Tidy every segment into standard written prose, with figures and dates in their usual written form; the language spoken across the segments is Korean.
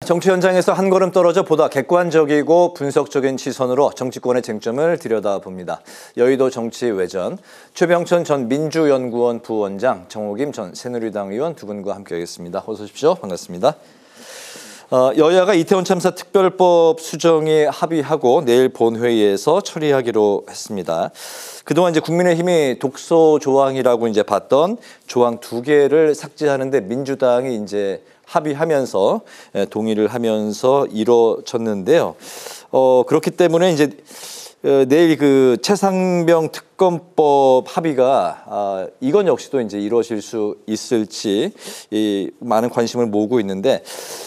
정치 현장에서 한 걸음 떨어져 보다 객관적이고 분석적인 시선으로 정치권의 쟁점을 들여다봅니다. 여의도 정치외전, 최병천 전 민주연구원 부원장, 정호김 전 새누리당 의원 두 분과 함께하겠습니다. 어서 오십시오. 반갑습니다. 여야가 이태원 참사 특별법 수정에 합의하고 내일 본회의에서 처리하기로 했습니다. 그동안 이제 국민의힘이 독소 조항이라고 이제 봤던 조항 2개를 삭제하는데 민주당이 이제 합의하면서 동의를 하면서 이루어졌는데요. 그렇기 때문에 이제 내일 그 최상병 특검법 합의가 이건 역시도 이제 이루어질 수 있을지 많은 관심을 모으고 있는데,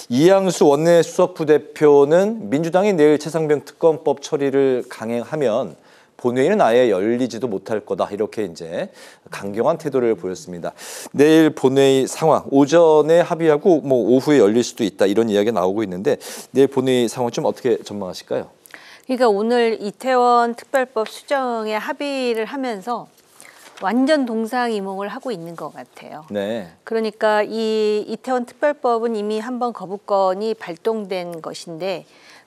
이양수 원내 수석 부대표는 민주당이 내일 최상병 특검법 처리를 강행하면 본회의는 아예 열리지도 못할 거다, 이렇게 이제 강경한 태도를 보였습니다. 내일 본회의 상황, 오전에 합의하고 뭐 오후에 열릴 수도 있다, 이런 이야기가 나오고 있는데 내일 본회의 상황 좀 어떻게 전망하실까요? 그러니까 오늘 이태원 특별법 수정에 합의를 하면서 완전 동상이몽을 하고 있는 것 같아요. 네. 그러니까 이 이태원 특별법은 이미 한번 거부권이 발동된 것인데,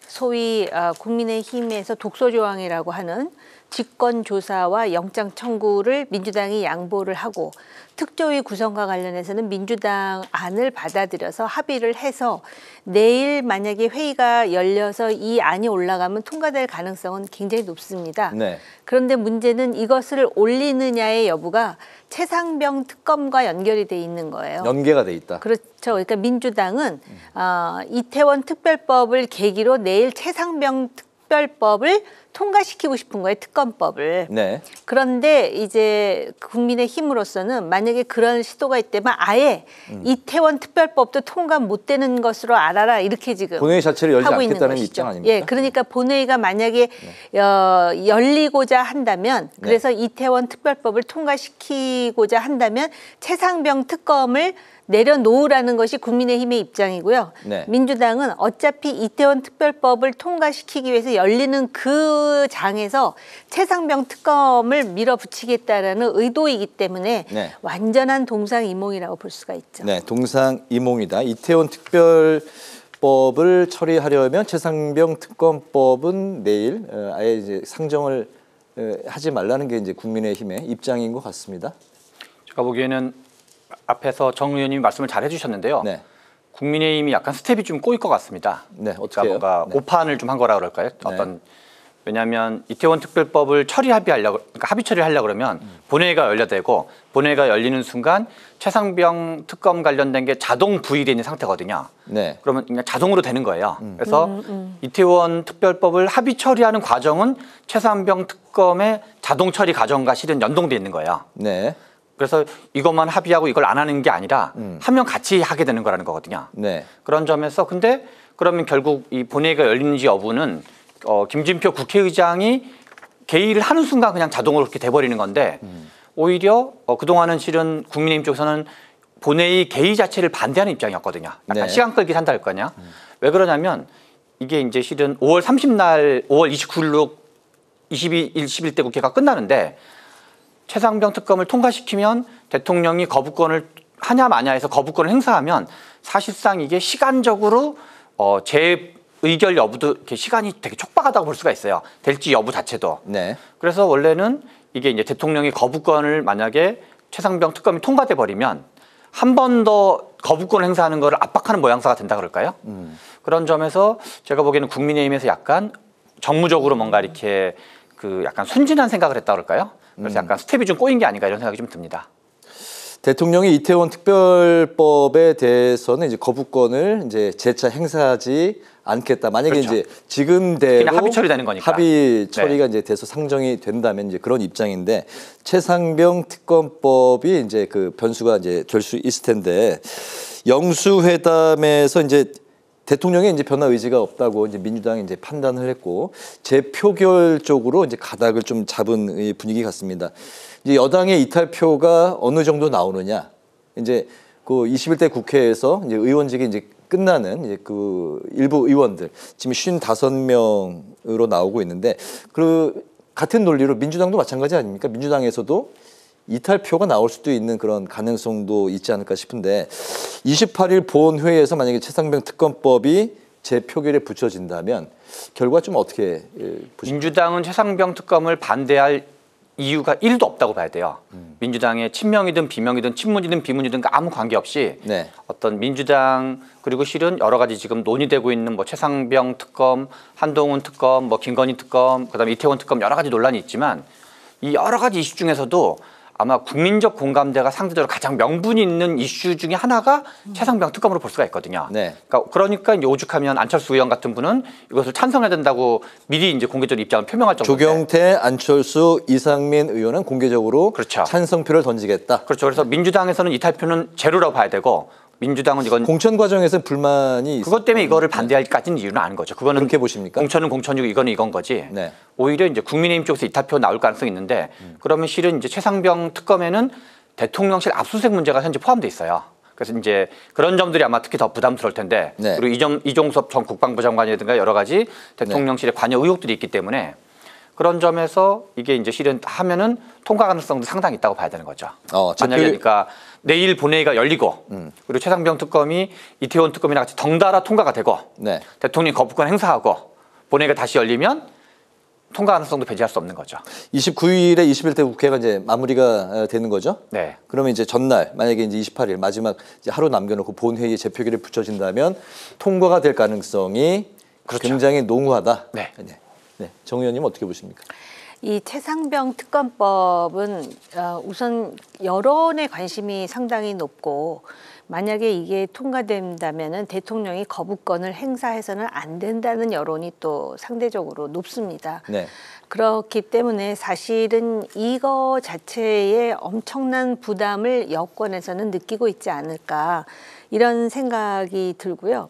소위 국민의힘에서 독소조항이라고 하는 직권조사와 영장 청구를 민주당이 양보를 하고, 특조위 구성과 관련해서는 민주당 안을 받아들여서 합의를 해서 내일 만약에 회의가 열려서 이 안이 올라가면 통과될 가능성은 굉장히 높습니다. 네. 그런데 문제는 이것을 올리느냐의 여부가 최상병 특검과 연결이 돼 있는 거예요. 연계가 돼 있다. 그렇죠. 그러니까 민주당은 이태원 특별법을 계기로 내일 최상병 특별법을 통과시키고 싶은 거예요, 특검법을. 네. 그런데 이제 국민의힘으로서는 만약에 그런 시도가 있다면 아예 이태원 특별법도 통과 못 되는 것으로 알아라, 이렇게 지금 본회의 자체를 열지 하고 있는 않겠다는 것이죠. 입장 아닙니까? 예, 그러니까 본회의가 만약에 열리고자 한다면, 그래서 이태원 특별법을 통과시키고자 한다면 최상병 특검을 내려놓으라는 것이 국민의힘의 입장이고요. 네. 민주당은 어차피 이태원 특별법을 통과시키기 위해서 열리는 그 장에서 최상병 특검을 밀어붙이겠다라는 의도이기 때문에 네. 완전한 동상이몽이라고 볼 수가 있죠. 네, 동상이몽이다. 이태원 특별법을 처리하려면 최상병 특검법은 내일 아예 이제 상정을 하지 말라는 게 이제 국민의힘의 입장인 것 같습니다. 제가 보기에는 앞에서 정 의원님이 말씀을 잘 해주셨는데요. 네. 국민의힘이 약간 스텝이 좀 꼬일 것 같습니다. 네, 어떻게 그러니까 뭔가 네. 오판을 좀 한 거라 그럴까요? 어떤 왜냐하면 이태원 특별법을 합의하려고, 그러니까 합의 처리하려고 그러면 본회의가 열려야 되고, 본회의가 열리는 순간 최상병 특검 관련된 게 자동 부의되는 상태거든요. 네. 그러면 그냥 자동으로 되는 거예요. 그래서 이태원 특별법을 합의 처리하는 과정은 최상병 특검의 자동 처리 과정과 실은 연동돼 있는 거예요. 네. 그래서 이것만 합의하고 이걸 안 하는 게 아니라 하면 같이 하게 되는 거라는 거거든요. 네. 그런 점에서 근데 그러면 결국 이 본회의가 열리는지 여부는 김진표 국회의장이 개의를 하는 순간 그냥 자동으로 그렇게 돼버리는 건데, 오히려 그동안은 실은 국민의힘 쪽에서는 본회의 개의 자체를 반대하는 입장이었거든요. 약간 네. 시간 끌기 한다 할 거냐. 왜 그러냐면 이게 이제 실은 5월 30날 5월 29일로 21대 국회가 끝나는데, 최상병 특검을 통과시키면 대통령이 거부권을 하냐 마냐에서 거부권을 행사하면 사실상 이게 시간적으로 재의결 여부도 이렇게 시간이 되게 촉박하다고 볼 수가 있어요. 될지 여부 자체도. 네. 그래서 원래는 이게 이제 대통령이 거부권을 만약에 최상병 특검이 통과돼 버리면 한 번 더 거부권을 행사하는 것을 압박하는 모양새가 된다 그럴까요? 그런 점에서 제가 보기에는 국민의힘에서 약간 정무적으로 뭔가 이렇게 그 약간 순진한 생각을 했다 그럴까요? 그래서 약간 스텝이 좀 꼬인 게 아닌가 이런 생각이 좀 듭니다. 대통령이 이태원 특별법에 대해서는 이제 거부권을 이제 재차 행사하지 않겠다. 만약에 그렇죠. 이제 지금대로 그냥 합의 처리되는 거니까. 합의 처리가 이제 돼서 상정이 된다면 이제 그런 입장인데, 최상병 특검법이 이제 그 변수가 이제 될 수 있을 텐데, 영수회담에서 이제 대통령의 이제 변화 의지가 없다고 이제 민주당이 이제 판단을 했고, 재표결 쪽으로 이제 가닥을 좀 잡은 분위기 같습니다. 이제 여당의 이탈표가 어느 정도 나오느냐, 이제 그 21대 국회에서 이제 의원직이 이제 끝나는 이제 그 일부 의원들 지금 55명으로 나오고 있는데, 그 같은 논리로 민주당도 마찬가지 아닙니까? 민주당에서도 이탈표가 나올 수도 있는 그런 가능성도 있지 않을까 싶은데, 28일 본회의에서 만약에 최상병 특검법이 재표결에 붙여진다면 결과 좀 어떻게 보십니까? 민주당은 최상병 특검을 반대할 이유가 1도 없다고 봐야 돼요. 민주당의 친명이든 비명이든 친문이든 비문이든 아무 관계없이 네. 어떤 민주당 그리고 실은 여러 가지 지금 논의되고 있는 뭐 최상병 특검, 한동훈 특검, 뭐 김건희 특검, 그다음에 이태원 특검 여러 가지 논란이 있지만 이 여러 가지 이슈 중에서도 아마 국민적 공감대가 상대적으로 가장 명분이 있는 이슈 중에 하나가 최상병 특검으로 볼 수가 있거든요. 네. 그러니까 이제 오죽하면 안철수 의원 같은 분은 이것을 찬성해야 된다고 미리 이제 공개적으로 입장을 표명할 정도인데. 조경태, 안철수, 이상민 의원은 공개적으로 그렇죠. 찬성표를 던지겠다. 그렇죠. 그래서 민주당에서는 이탈표는 제로라고 봐야 되고 민주당은 이건 공천 과정에서 불만이 그것 때문에 이거를 반대할까지는 이유는 아닌 거죠. 그거는 그렇게 보십니까? 공천은 공천이고 이거는 이건 거지. 네. 오히려 이제 국민의힘 쪽에서 이탈표 나올 가능성이 있는데 그러면 실은 이제 최상병 특검에는 대통령실 압수수색 문제가 현재 포함돼 있어요. 그래서 이제 그런 점들이 아마 특히 더 부담스러울 텐데 네. 그리고 이종섭 전 국방부 장관이라든가 여러 가지 대통령실의 관여 의혹들이 있기 때문에 그런 점에서 이게 이제 실은 하면은 통과 가능성도 상당히 있다고 봐야 되는 거죠. 만약에 그러니까 내일 본회의가 열리고 그리고 최상병 특검이 이태원 특검이랑 같이 덩달아 통과가 되고 네. 대통령이 거부권 행사하고 본회의가 다시 열리면 통과 가능성도 배제할 수 없는 거죠. 29일에 21대 국회가 이제 마무리가 되는 거죠. 네. 그러면 이제 전날 만약에 이제 28일 마지막 이제 하루 남겨놓고 본회의에 재표결에 붙여진다면 통과가 될 가능성이 그렇죠. 굉장히 농후하다. 네. 네. 네. 정 의원님 어떻게 보십니까? 이 최상병 특검법은 우선 여론의 관심이 상당히 높고 만약에 이게 통과된다면은 대통령이 거부권을 행사해서는 안 된다는 여론이 또 상대적으로 높습니다. 네. 그렇기 때문에 사실은 이거 자체에 엄청난 부담을 여권에서는 느끼고 있지 않을까 이런 생각이 들고요.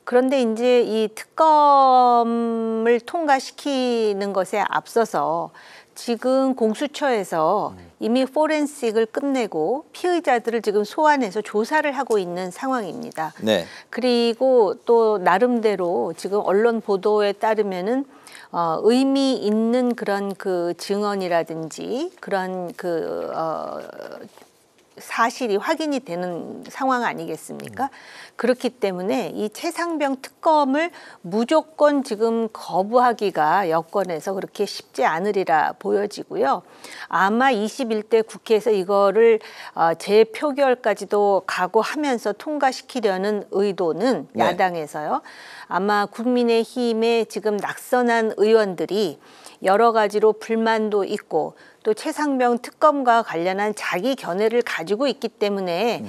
그런데 이제 이 특검을 통과시키는 것에 앞서서 지금 공수처에서 이미 포렌식을 끝내고 피의자들을 지금 소환해서 조사를 하고 있는 상황입니다. 네. 그리고 또 나름대로 지금 언론 보도에 따르면은 의미 있는 그런 그 증언이라든지 그런 그 사실이 확인이 되는 상황 아니겠습니까? 그렇기 때문에 이 최상병 특검을 무조건 지금 거부하기가 여권에서 그렇게 쉽지 않으리라 보여지고요. 아마 21대 국회에서 이거를 재표결까지도 각오하면서 통과시키려는 의도는 네. 야당에서요. 아마 국민의힘에 지금 낙선한 의원들이 여러 가지로 불만도 있고 또 최상병 특검과 관련한 자기 견해를 가지고 있기 때문에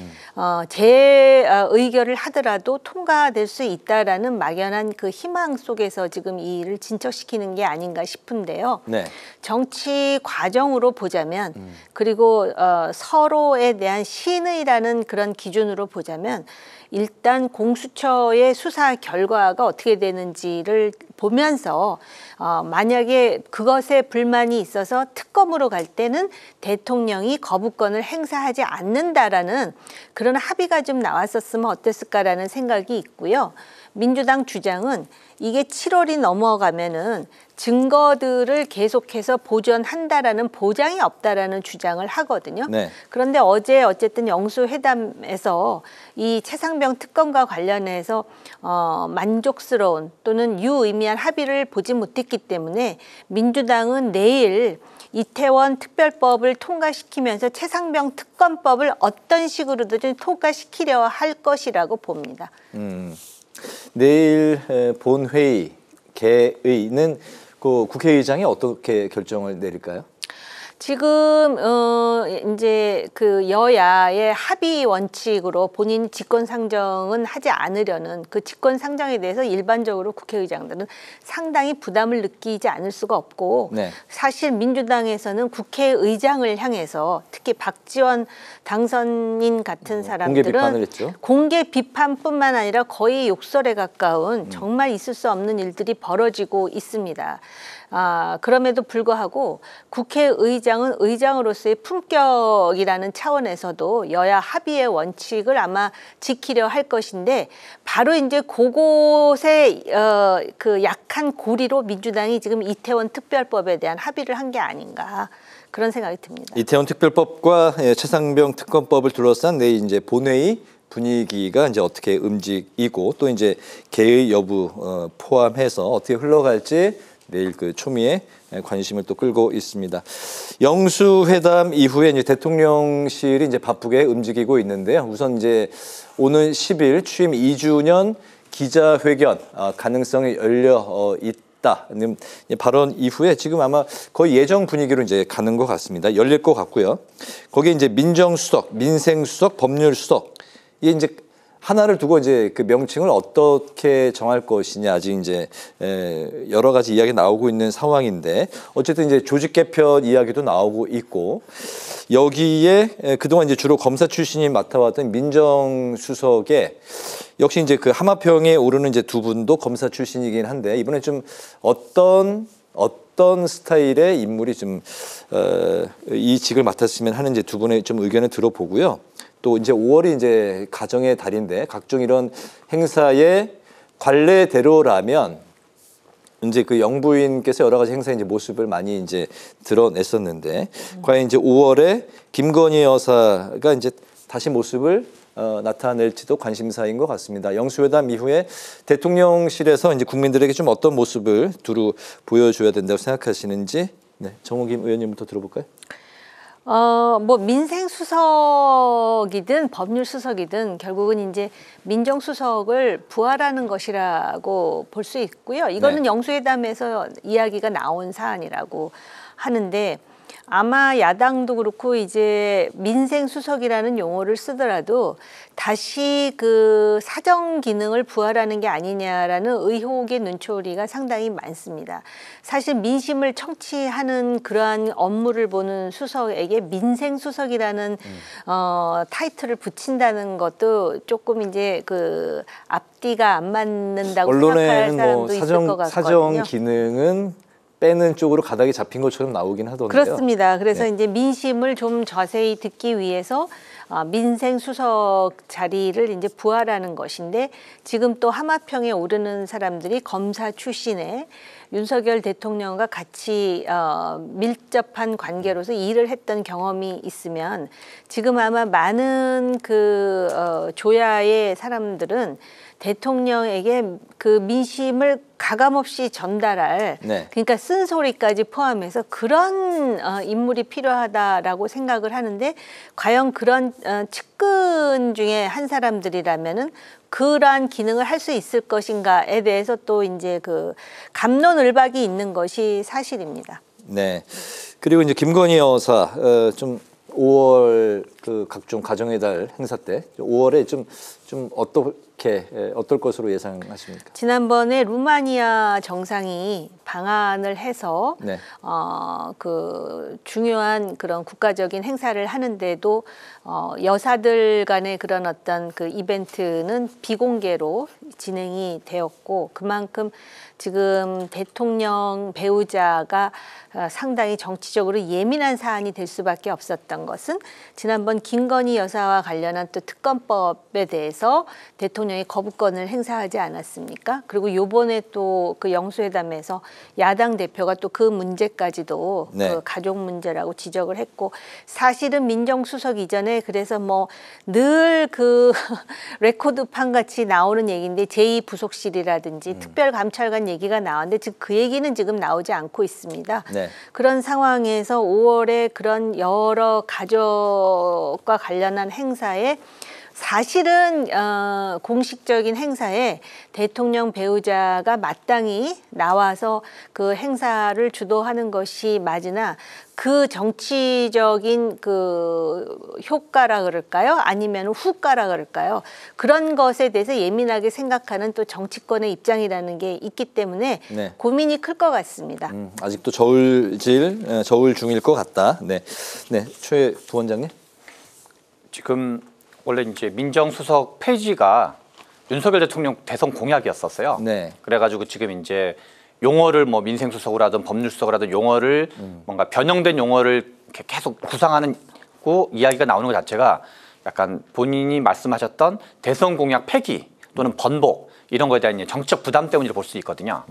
제 의결을 하더라도 통과될 수 있다라는 막연한 그 희망 속에서 지금 이 일을 진척시키는 게 아닌가 싶은데요. 네. 정치 과정으로 보자면 그리고 서로에 대한 신의라는 그런 기준으로 보자면 일단 공수처의 수사 결과가 어떻게 되는지를 보면서 만약에 그것에 불만이 있어서 특검으로 갈 때는 대통령이 거부권을 행사하지 않는다라는 그런 합의가 좀 나왔었으면 어땠을까라는 생각이 있고요. 민주당 주장은 이게 7월이 넘어가면은 증거들을 계속해서 보존한다라는 보장이 없다라는 주장을 하거든요. 네. 그런데 어제 어쨌든 영수회담에서 이 최상병 특검과 관련해서 만족스러운 또는 유의미한 합의를 보지 못했기 때문에 민주당은 내일 이태원 특별법을 통과시키면서 최상병 특검법을 어떤 식으로든 통과시키려 할 것이라고 봅니다. 내일 본회의 개의는 그 국회의장이 어떻게 결정을 내릴까요? 지금 이제 그 여야의 합의 원칙으로 본인 직권 상정은 하지 않으려는 그 직권 상정에 대해서 일반적으로 국회의장들은 상당히 부담을 느끼지 않을 수가 없고 네. 사실 민주당에서는 국회의장을 향해서 특히 박지원 당선인 같은 사람들은 공개 비판을 했죠. 공개 비판뿐만 아니라 거의 욕설에 가까운 정말 있을 수 없는 일들이 벌어지고 있습니다. 그럼에도 불구하고 국회의장은 의장으로서의 품격이라는 차원에서도 여야 합의의 원칙을 아마 지키려 할 것인데 바로 이제 그곳에 그 약한 고리로 민주당이 지금 이태원 특별법에 대한 합의를 한 게 아닌가 그런 생각이 듭니다. 이태원 특별법과 최상병 특검법을 둘러싼 내일 이제 본회의 분위기가 이제 어떻게 움직이고 또 이제 개의 여부 포함해서 어떻게 흘러갈지 내일 그 초미에 관심을 또 끌고 있습니다. 영수회담 이후에 이제 대통령실이 이제 바쁘게 움직이고 있는데요. 우선 이제 오는 10일 취임 2주년 기자회견 가능성이 열려 있다는 발언 이후에 지금 아마 거의 예정 분위기로 이제 가는 것 같습니다. 열릴 것 같고요. 거기에 이제 민정수석, 민생수석, 법률수석 이게 이제 하나를 두고 이제 그 명칭을 어떻게 정할 것이냐 아직 이제 여러 가지 이야기 나오고 있는 상황인데 어쨌든 이제 조직 개편 이야기도 나오고 있고 여기에 그동안 이제 주로 검사 출신이 맡아왔던 민정수석에 역시 이제 그 하마평에 오르는 이제 두 분도 검사 출신이긴 한데 이번에 좀 어떤 스타일의 인물이 좀 이 직을 맡았으면 하는 이제 두 분의 좀 의견을 들어보고요. 또 이제 5월이 이제 가정의 달인데 각종 이런 행사의 관례대로라면 이제 그 영부인께서 여러 가지 행사의 이제 모습을 많이 이제 드러냈었는데 과연 이제 5월에 김건희 여사가 이제 다시 모습을 나타낼지도 관심사인 것 같습니다. 영수회담 이후에 대통령실에서 이제 국민들에게 좀 어떤 모습을 두루 보여줘야 된다고 생각하시는지 정호김 의원님부터 들어볼까요? 뭐 민생수석이든 법률수석이든 결국은 이제 민정수석을 부활하는 것이라고 볼 수 있고요. 이거는 영수회담에서 이야기가 나온 사안이라고 하는데 아마 야당도 그렇고 이제 민생수석이라는 용어를 쓰더라도 다시 그 사정 기능을 부활하는 게 아니냐라는 의혹의 눈초리가 상당히 많습니다. 사실 민심을 청취하는 그러한 업무를 보는 수석에게 민생수석이라는 타이틀을 붙인다는 것도 조금 이제 그 앞뒤가 안 맞는다고 생각할 사람도 있을 것 같거든요. 사정 기능은 빼는 쪽으로 가닥이 잡힌 것처럼 나오긴 하던데요. 그렇습니다. 그래서 이제 민심을 좀 자세히 듣기 위해서 민생수석 자리를 이제 부활하는 것인데 지금 또 하마평에 오르는 사람들이 검사 출신의 윤석열 대통령과 같이 밀접한 관계로서 일을 했던 경험이 있으면 지금 아마 많은 그 조야의 사람들은 대통령에게 그 민심을 가감없이 전달할 그러니까 쓴소리까지 포함해서 그런 인물이 필요하다라고 생각을 하는데 과연 그런 측근 중에 한 사람들이라면은 그러한 기능을 할 수 있을 것인가에 대해서 또 이제 그 갑론을박이 있는 것이 사실입니다. 네. 그리고 이제 김건희 여사 좀 5월 그 각종 가정의 달 행사 때 5월에 좀 어떨 것으로 예상하십니까? 지난번에 루마니아 정상이 방한을 해서 그 중요한 그런 국가적인 행사를 하는데도 여사들 간의 그런 어떤 그 이벤트는 비공개로 진행이 되었고 그만큼 지금 대통령 배우자가 상당히 정치적으로 예민한 사안이 될 수밖에 없었던 것은 지난번 김건희 여사와 관련한 또 특검법에 대해서 대통령이 거부권을 행사하지 않았습니까? 그리고 요번에 또 그 영수회담에서 야당 대표가 또 그 문제까지도 그 가족 문제라고 지적을 했고 사실은 민정수석 이전에 그래서 뭐 늘 그 레코드판 같이 나오는 얘기인데 제2부속실이라든지 특별감찰관 얘기가 나왔는데 지금 그 얘기는 지금 나오지 않고 있습니다. 그런 상황에서 5월에 그런 여러 가족과 관련한 행사에 사실은 공식적인 행사에 대통령 배우자가 마땅히 나와서 그 행사를 주도하는 것이 맞으나 그 정치적인 그 효과라 그럴까요? 아니면 후과라 그럴까요? 그런 것에 대해서 예민하게 생각하는 또 정치권의 입장이라는 게 있기 때문에 고민이 클 것 같습니다. 아직도 저울 중일 것 같다. 최 부원장님. 지금 원래 이제 민정수석 폐지가 윤석열 대통령 대선 공약이었었어요. 그래가지고 지금 이제 용어를 뭐 민생수석을 하든 법률수석을 하든 용어를 뭔가 변형된 용어를 계속 구상하는 이야기가 나오는 것 자체가 약간 본인이 말씀하셨던 대선 공약 폐기 또는 번복 이런 거에 대한 정치적 부담 때문이라고 볼 수 있거든요.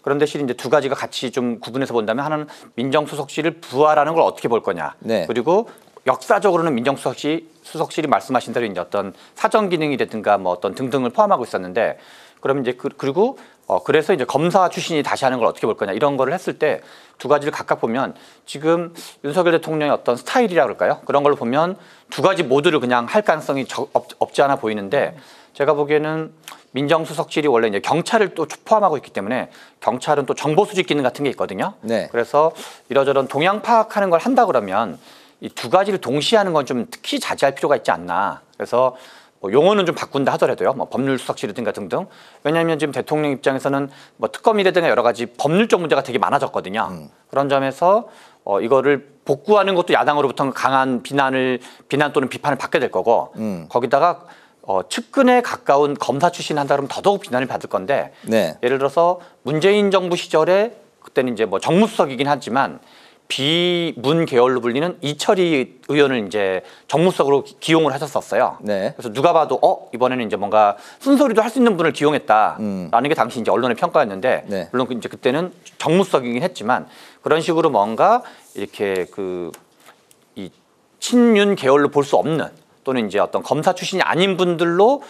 그런데 실은 이제 두 가지가 같이 좀 구분해서 본다면 하나는 민정수석실을 부활하는 걸 어떻게 볼 거냐. 그리고 역사적으로는 민정수석실이 말씀하신 대로 이제 어떤 사정 기능이라든가 뭐 어떤 등등을 포함하고 있었는데, 그러면 이제 그리고 그래서 이제 검사 출신이 다시 하는 걸 어떻게 볼 거냐 이런 거를 했을 때 두 가지를 각각 보면 지금 윤석열 대통령의 어떤 스타일이라 그럴까요? 그런 걸로 보면 두 가지 모두를 그냥 할 가능성이 없지 않아 보이는데, 제가 보기에는 민정수석실이 원래 이제 경찰을 또 포함하고 있기 때문에 경찰은 또 정보 수집 기능 같은 게 있거든요. 네. 그래서 이러저런 동향 파악하는 걸 한다 그러면 이 두 가지를 동시에 하는 건 좀 특히 자제할 필요가 있지 않나. 그래서 뭐 용어는 좀 바꾼다 하더라도요. 뭐 법률수석실이든가 등등. 왜냐하면 지금 대통령 입장에서는 뭐 특검이라든가 여러 가지 법률적 문제가 되게 많아졌거든요. 그런 점에서 이거를 복구하는 것도 야당으로부터 강한 비난 또는 비판을 받게 될 거고, 거기다가 측근에 가까운 검사 출신 한다 그러면 더더욱 비난을 받을 건데, 네. 예를 들어서 문재인 정부 시절에 그때는 이제 뭐 정무수석이긴 하지만 비문 계열로 불리는 이철희 의원을 이제 정무수석으로 기용을 하셨었어요. 네. 그래서 누가 봐도 이번에는 이제 뭔가 쓴소리도 할 수 있는 분을 기용했다라는 게 당시 이제 언론의 평가였는데, 네. 물론 이제 그때는 정무수석이긴 했지만 그런 식으로 뭔가 이렇게 이 친윤 계열로 볼 수 없는 또는 이제 어떤 검사 출신이 아닌 분들로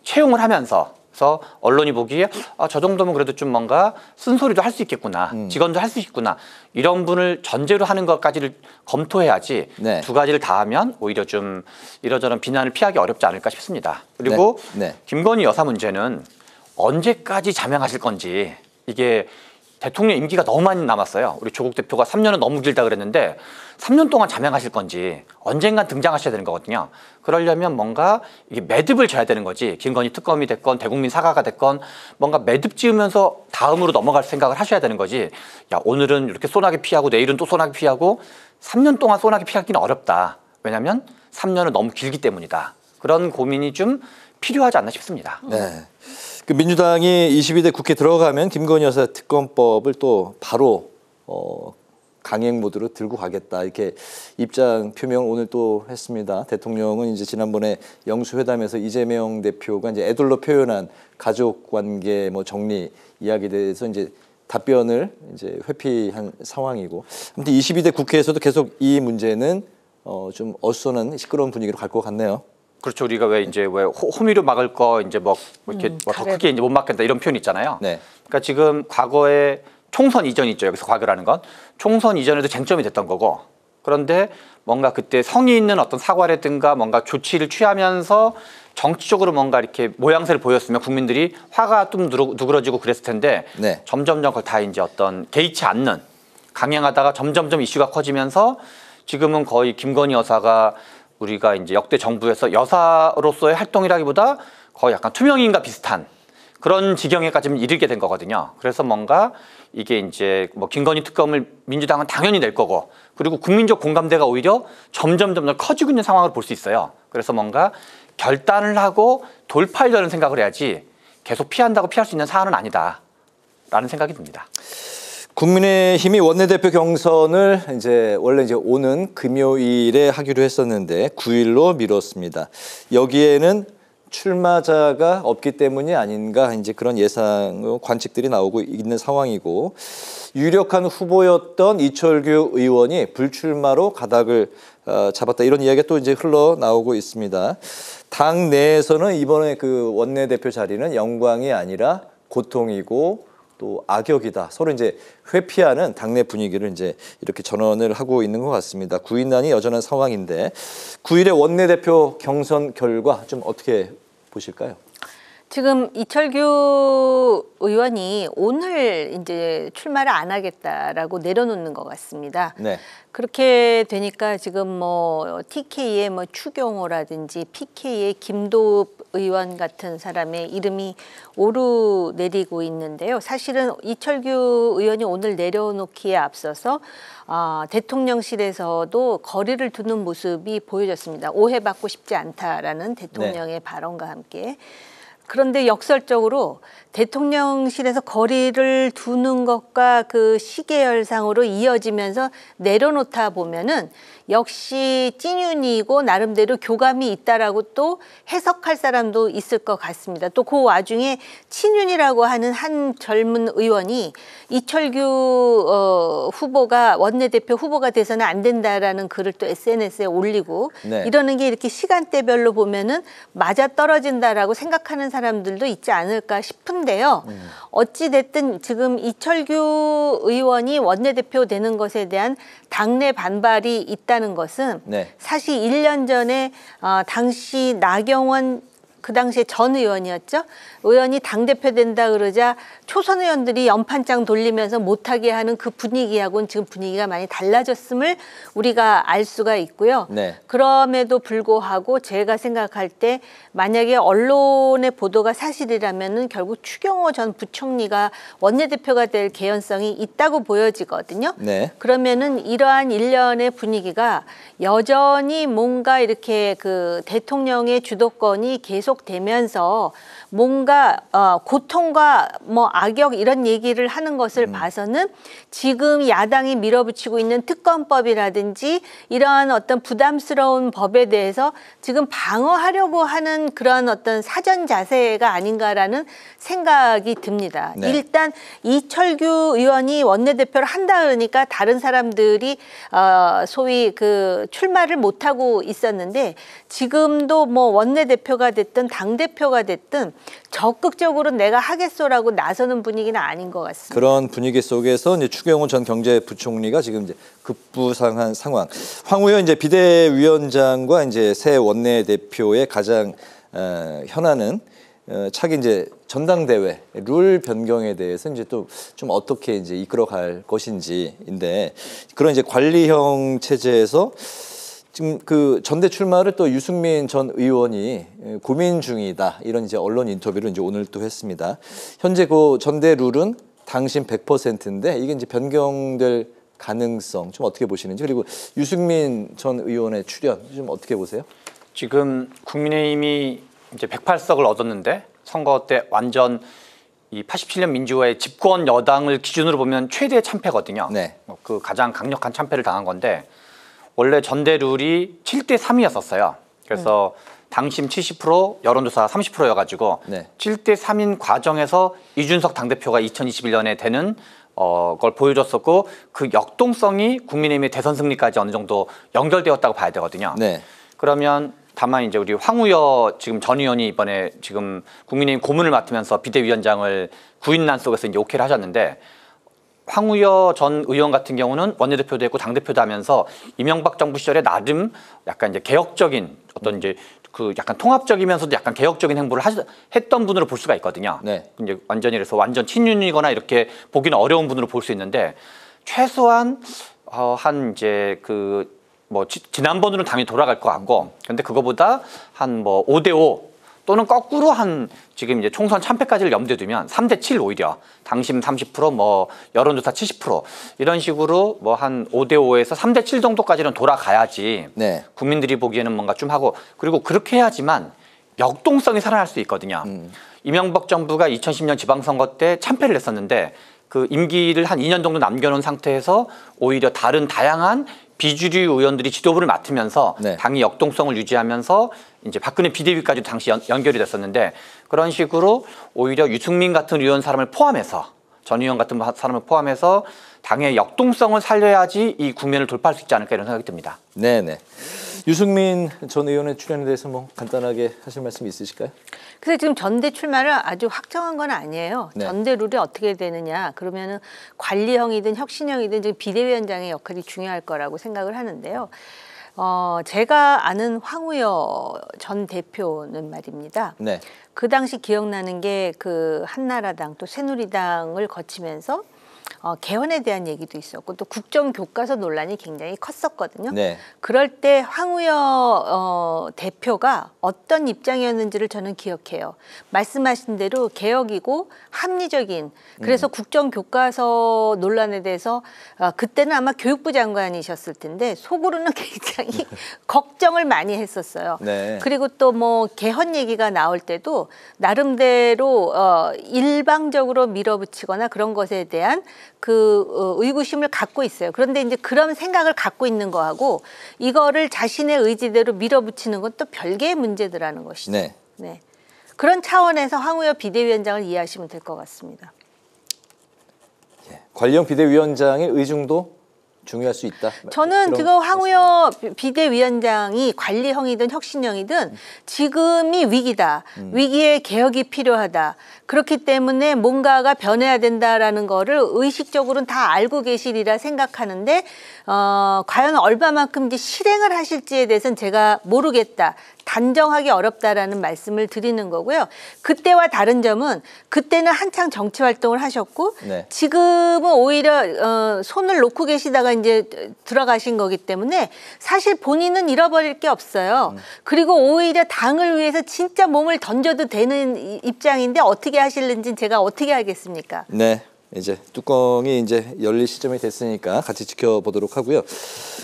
채용을 하면서, 그래서 언론이 보기에 저 정도면 그래도 좀 뭔가 쓴소리도 할 수 있겠구나, 직원도 할 수 있구나, 이런 분을 전제로 하는 것까지를 검토해야지 네. 두 가지를 다 하면 오히려 좀 이러저런 비난을 피하기 어렵지 않을까 싶습니다. 그리고 네. 김건희 여사 문제는 언제까지 자명하실 건지, 이게 대통령 임기가 너무 많이 남았어요. 우리 조국 대표가 3년은 너무 길다 그랬는데 3년 동안 자명하실 건지 언젠간 등장하셔야 되는 거거든요. 그러려면 뭔가 이게 매듭을 져야 되는 거지, 김건희 특검이 됐건 대국민 사과가 됐건 뭔가 매듭 지으면서 다음으로 넘어갈 생각을 하셔야 되는 거지, 야 오늘은 이렇게 소나기 피하고 내일은 또 소나기 피하고 3년 동안 소나기 피하기는 어렵다. 왜냐하면 3년은 너무 길기 때문이다. 그런 고민이 좀 필요하지 않나 싶습니다. 네. 그 민주당이 22대 국회 들어가면 김건희 여사 특검법을 또 바로 강행 모드로 들고 가겠다, 이렇게 입장 표명을 오늘 또 했습니다. 대통령은 이제 지난번에 영수회담에서 이재명 대표가 이제 애둘러 표현한 가족 관계 뭐 정리 이야기에 대해서 이제 답변을 이제 회피한 상황이고, 아무튼 22대 국회에서도 계속 이 문제는 좀 어수선한 시끄러운 분위기로 갈 것 같네요. 그렇죠. 우리가 왜 호미로 막을 거 이제 뭐 이렇게 더 크게 이제 못 막겠다 이런 표현 있잖아요. 네. 그러니까 지금 과거에 총선 이전 있죠. 여기서 과거라는 건 총선 이전에도 쟁점이 됐던 거고, 그런데 뭔가 그때 성의 있는 어떤 사과라든가 뭔가 조치를 취하면서 정치적으로 뭔가 이렇게 모양새를 보였으면 국민들이 화가 좀 누그러지고 그랬을 텐데, 네. 점점점 그걸 다 이제 어떤 개의치 않는 강행하다가 점점점 이슈가 커지면서 지금은 거의 김건희 여사가 우리가 이제 역대 정부에서 여사로서의 활동이라기보다 거의 약간 투명인과 비슷한 그런 지경에까지 이르게 된 거거든요. 그래서 뭔가 이게 이제 뭐 김건희 특검을 민주당은 당연히 낼 거고, 그리고 국민적 공감대가 오히려 점점 커지고 있는 상황을 볼 수 있어요. 그래서 뭔가 결단을 하고 돌파하려는 생각을 해야지 계속 피한다고 피할 수 있는 사안은 아니다라는 생각이 듭니다. 국민의힘이 원내대표 경선을 원래 오는 금요일에 하기로 했었는데 9일로 미뤘습니다. 여기에는 출마자가 없기 때문이 아닌가, 이제 그런 예상 관측들이 나오고 있는 상황이고, 유력한 후보였던 이철규 의원이 불출마로 가닥을 잡았다, 이런 이야기가 또 이제 흘러나오고 있습니다. 당 내에서는 이번에 그 원내대표 자리는 영광이 아니라 고통이고 또 악역이다, 서로 이제 회피하는 당내 분위기를 이제 이렇게 전언을 하고 있는 것 같습니다. 구인난이 여전한 상황인데 9일의 원내대표 경선 결과 좀 어떻게 보실까요? 지금 이철규 의원이 오늘 이제 출마를 안 하겠다라고 내려놓는 것 같습니다. 네. 그렇게 되니까 지금 뭐 TK의 뭐 추경호라든지 PK의 김도읍 의원 같은 사람의 이름이 오르내리고 있는데요. 사실은 이철규 의원이 오늘 내려놓기에 앞서서 대통령실에서도 거리를 두는 모습이 보여졌습니다. 오해받고 싶지 않다라는 대통령의 발언과 함께. 그런데 역설적으로 대통령실에서 거리를 두는 것과 그 시계열상으로 이어지면서 내려놓다 보면은 역시 찐윤이고 나름대로 교감이 있다라고 또 해석할 사람도 있을 것 같습니다. 또 그 와중에 친윤이라고 하는 한 젊은 의원이 이철규 후보가 원내대표 후보가 돼서는 안 된다라는 글을 또 SNS에 올리고 네. 이러는 게 이렇게 시간대별로 보면은 맞아 떨어진다라고 생각하는 사람들도 있지 않을까 싶은데요. 어찌 됐든 지금 이철규 의원이 원내대표 되는 것에 대한 당내 반발이 있다는 것은 네. 사실 1년 전에 당시 나경원 그 당시에 전 의원이었죠. 의원이 당대표 된다 그러자 초선 의원들이 연판장 돌리면서 못하게 하는 그 분위기하고는 지금 분위기가 많이 달라졌음을 우리가 알 수가 있고요. 네. 그럼에도 불구하고 제가 생각할 때 만약에 언론의 보도가 사실이라면은 결국 추경호 전 부총리가 원내대표가 될 개연성이 있다고 보여지거든요. 네. 그러면은 이러한 일련의 분위기가 여전히 뭔가 이렇게 그 대통령의 주도권이 계속되면서 뭔가 고통과 뭐 악역 이런 얘기를 하는 것을 봐서는 지금 야당이 밀어붙이고 있는 특검법이라든지 이러한 어떤 부담스러운 법에 대해서 지금 방어하려고 하는 그런 어떤 사전 자세가 아닌가라는 생각이 듭니다. 네. 일단 이철규 의원이 원내대표를 한다 그러니까 다른 사람들이 소위 그 출마를 못하고 있었는데 지금도 뭐 원내대표가 됐든 당대표가 됐든 적극적으로 내가 하겠소라고 나서는 분위기는 아닌 것 같습니다. 그런 분위기 속에서 이제 추경호 전 경제부총리가 지금 이제 급부상한 상황. 황 의원 이제 비대위원장과 이제 새 원내대표의 가장 현안은 차기 이제 전당대회 룰 변경에 대해서 이제 또 좀 어떻게 이제 이끌어갈 것인지인데 그런 이제 관리형 체제에서 지금 그 전대 출마를 또 유승민 전 의원이 고민 중이다 이런 이제 언론 인터뷰를 이제 오늘 또 했습니다. 현재 그 전대 룰은 당신 100%인데 이게 이제 변경될 가능성 좀 어떻게 보시는지 그리고 유승민 전 의원의 출연 좀 어떻게 보세요? 지금 국민의힘이 이제 108석을 얻었는데 선거 때 완전 이 87년 민주화의 집권 여당을 기준으로 보면 최대 참패거든요. 네. 그 가장 강력한 참패를 당한 건데 원래 전대 룰이 7대 3이었었어요. 그래서 당심 70%, 여론조사 30%여가지고 네. 7대 3인 과정에서 이준석 당대표가 2021년에 되는 걸 보여줬었고 그 역동성이 국민의힘의 대선 승리까지 어느 정도 연결되었다고 봐야 되거든요. 네. 그러면 다만 이제 우리 황우여 지금 전 의원이 이번에 지금 국민의힘 고문을 맡으면서 비대위원장을 구인난 속에서 이제 오케이를 하셨는데 황우여 전 의원 같은 경우는 원내대표도 했고 당대표도 하면서 이명박 정부 시절에 나름 약간 이제 개혁적인 어떤 이제 그 약간 통합적이면서도 약간 개혁적인 행보를 했던 분으로 볼 수가 있거든요. 네. 이제 완전히 그래서 완전 친윤이거나 이렇게 보기는 어려운 분으로 볼 수 있는데 최소한 한 이제 그 뭐 지난번으로는 당연히 돌아갈 것 같고 근데 그거보다 한 뭐 5대5 또는 거꾸로 한 지금 이제 총선 참패까지를 염두에 두면 3대 7 오히려 당심 30% 여론조사 70% 이런 식으로 뭐 한 5대 5에서 3대 7 정도까지는 돌아가야지 네. 국민들이 보기에는 뭔가 좀 하고 그리고 그렇게 해야지만 역동성이 살아날 수 있거든요. 이명박 정부가 2010년 지방선거 때 참패를 했었는데 그 임기를 한 2년 정도 남겨놓은 상태에서 오히려 다른 다양한 비주류 의원들이 지도부를 맡으면서 네. 당이 역동성을 유지하면서 이제 박근혜 비대위까지도 당시 연결이 됐었는데 그런 식으로 오히려 유승민 같은 의원 사람을 포함해서 전 의원 같은 사람을 포함해서 당의 역동성을 살려야지 이 국면을 돌파할 수 있지 않을까 이런 생각이 듭니다. 네네. 유승민 전 의원의 출연에 대해서 뭐 간단하게 하실 말씀 있으실까요? 그래서 지금 전대 출마를 아주 확정한 건 아니에요. 네. 전대 룰이 어떻게 되느냐. 그러면은 관리형이든 혁신형이든 지금 비대위원장의 역할이 중요할 거라고 생각을 하는데요. 제가 아는 황우여 전 대표는 말입니다. 네. 그 당시 기억나는 게 그 한나라당 또 새누리당을 거치면서 개헌에 대한 얘기도 있었고 또 국정교과서 논란이 굉장히 컸었거든요. 네. 그럴 때 황우여 대표가 어떤 입장이었는지를 저는 기억해요. 말씀하신 대로 개혁이고 합리적인 그래서 국정교과서 논란에 대해서 그때는 아마 교육부 장관이셨을 텐데 속으로는 굉장히 걱정을 많이 했었어요. 네. 그리고 또 뭐 개헌 얘기가 나올 때도 나름대로 일방적으로 밀어붙이거나 그런 것에 대한 그 의구심을 갖고 있어요. 그런데 이제 그런 생각을 갖고 있는 거하고 이거를 자신의 의지대로 밀어붙이는 건 또 별개의 문제더라는 것이죠. 네. 네. 그런 차원에서 황우여 비대위원장을 이해하시면 될 것 같습니다. 예. 관련 비대위원장의 의중도 중요할 수 있다. 저는 지금 황우여 비대위원장이 관리형이든 혁신형이든 지금이 위기다. 위기에 개혁이 필요하다. 그렇기 때문에 뭔가가 변해야 된다라는 거를 의식적으로는 다 알고 계시리라 생각하는데 과연 얼마만큼 이제 실행을 하실지에 대해서는 제가 모르겠다. 단정하기 어렵다라는 말씀을 드리는 거고요. 그때와 다른 점은 그때는 한창 정치 활동을 하셨고 네. 지금은 오히려 손을 놓고 계시다가 이제 들어가신 거기 때문에 사실 본인은 잃어버릴 게 없어요. 그리고 오히려 당을 위해서 진짜 몸을 던져도 되는 입장인데 어떻게 하실는지 제가 어떻게 알겠습니까? 네. 이제 뚜껑이 이제 열릴 시점이 됐으니까 같이 지켜보도록 하고요.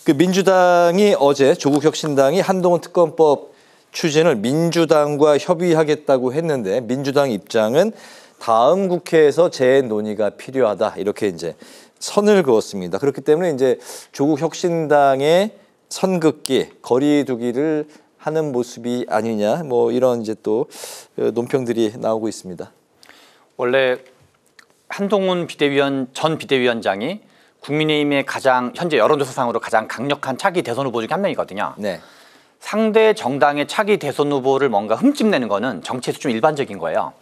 그 민주당이 어제 조국혁신당이 한동훈 특검법 추진을 민주당과 협의하겠다고 했는데 민주당 입장은 다음 국회에서 재논의가 필요하다 이렇게 이제 선을 그었습니다. 그렇기 때문에 이제 조국 혁신당의 선긋기, 거리두기를 하는 모습이 아니냐 뭐 이런 이제 또 논평들이 나오고 있습니다. 원래 한동훈 전 비대위원장이 국민의힘의 가장 현재 여론조사상으로 가장 강력한 차기 대선 후보 중에 한 명이거든요. 네. 상대 정당의 차기 대선 후보를 뭔가 흠집내는 거는 정치에서 좀 일반적인 거예요.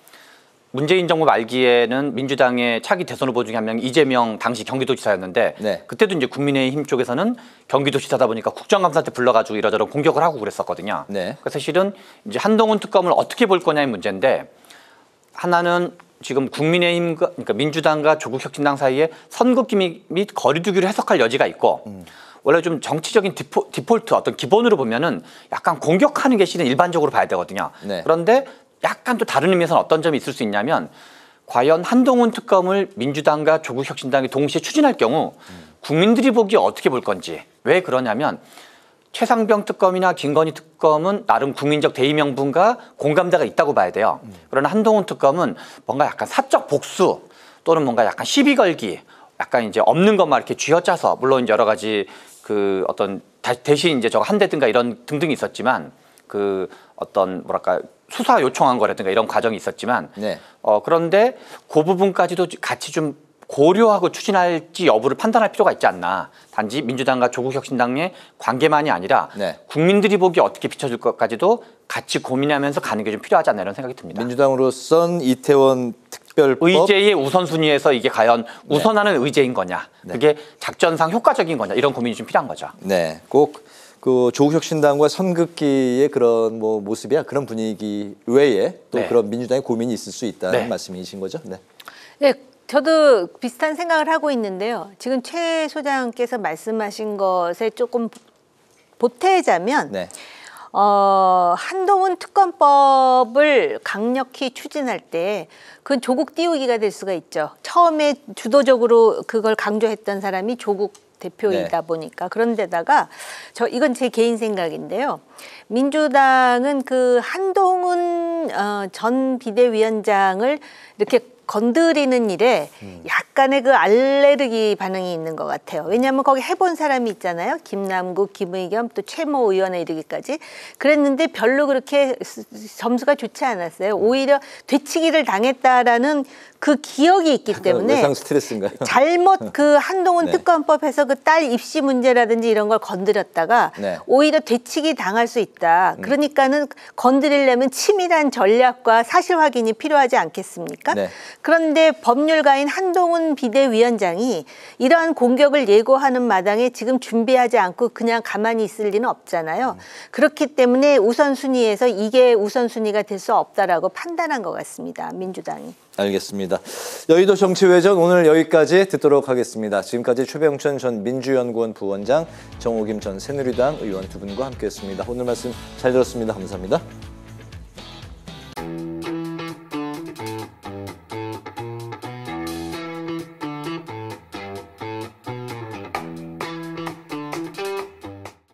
문재인 정부 말기에는 민주당의 차기 대선 후보 중에 한 명이 이재명 당시 경기도지사였는데 네. 그때도 이제 국민의힘 쪽에서는 경기도지사다 보니까 국정감사한테 불러가지고 이러저러 공격을 하고 그랬었거든요. 네. 그래서 사실은 이제 한동훈 특검을 어떻게 볼 거냐의 문제인데 하나는 지금 국민의힘과 그러니까 민주당과 조국혁신당 사이에 선긋기 및 거리두기를 해석할 여지가 있고 원래 좀 정치적인 디폴트 어떤 기본으로 보면은 약간 공격하는 게 실은 일반적으로 봐야 되거든요. 네. 그런데 약간 또 다른 의미에서는 어떤 점이 있을 수 있냐면 과연 한동훈 특검을 민주당과 조국혁신당이 동시에 추진할 경우 국민들이 보기에 어떻게 볼 건지. 왜 그러냐면 최상병 특검이나 김건희 특검은 나름 국민적 대의 명분과 공감대가 있다고 봐야 돼요. 그러나 한동훈 특검은 뭔가 약간 사적 복수 또는 뭔가 약간 시비 걸기 약간 이제 없는 것만 이렇게 쥐어짜서 물론 여러 가지 그 어떤 대신 이제 저거 한대든가 이런 등등이 있었지만 그 어떤 뭐랄까 수사 요청한 거라든가 이런 과정이 있었지만 네. 그런데 그 부분까지도 같이 좀 고려하고 추진할지 여부를 판단할 필요가 있지 않나. 단지 민주당과 조국혁신당의 관계만이 아니라 네. 국민들이 보기에 어떻게 비춰줄 것까지도 같이 고민하면서 가는 게 좀 필요하지 않나 이런 생각이 듭니다. 민주당으로선 이태원 특별법 의제의 우선순위에서 이게 과연 우선하는 의제인 거냐. 네. 그게 작전상 효과적인 거냐. 이런 고민이 좀 필요한 거죠. 네, 꼭 그 조국혁신당과 선긋기의 그런 뭐 모습이야 그런 분위기 외에 또 네. 그런 민주당의 고민이 있을 수 있다는 네. 말씀이신 거죠? 네. 네, 저도 비슷한 생각을 하고 있는데요. 지금 최 소장께서 말씀하신 것에 조금 보태자면 네. 한동훈 특검법을 강력히 추진할 때 그건 조국 띄우기가 될 수가 있죠. 처음에 주도적으로 그걸 강조했던 사람이 조국 대표이다 네. 보니까 그런데다가 이건 제 개인 생각인데요. 민주당은 그 한동훈 전 비대위원장을 이렇게 건드리는 일에 약간의 그 알레르기 반응이 있는 것 같아요. 왜냐하면 거기 해본 사람이 있잖아요. 김남국, 김의겸 또 최모 의원에 이르기까지. 그랬는데 별로 그렇게 점수가 좋지 않았어요. 오히려 되치기를 당했다라는 그 기억이 있기 때문에 외상 스트레스인가요? 잘못 그 한동훈 네. 특검법에서 그 딸 입시 문제라든지 이런 걸 건드렸다가 네. 오히려 되치기 당할 수 있다. 그러니까는 건드리려면 치밀한 전략과 사실 확인이 필요하지 않겠습니까? 네. 그런데 법률가인 한동훈 비대위원장이 이러한 공격을 예고하는 마당에 지금 준비하지 않고 그냥 가만히 있을 리는 없잖아요. 그렇기 때문에 우선순위에서 이게 우선순위가 될 수 없다라고 판단한 것 같습니다. 민주당이. 알겠습니다. 여의도 정치외전 오늘 여기까지 듣도록 하겠습니다. 지금까지 최병천 전 민주연구원 부원장, 정호김 전 새누리당 의원 두 분과 함께했습니다. 오늘 말씀 잘 들었습니다. 감사합니다.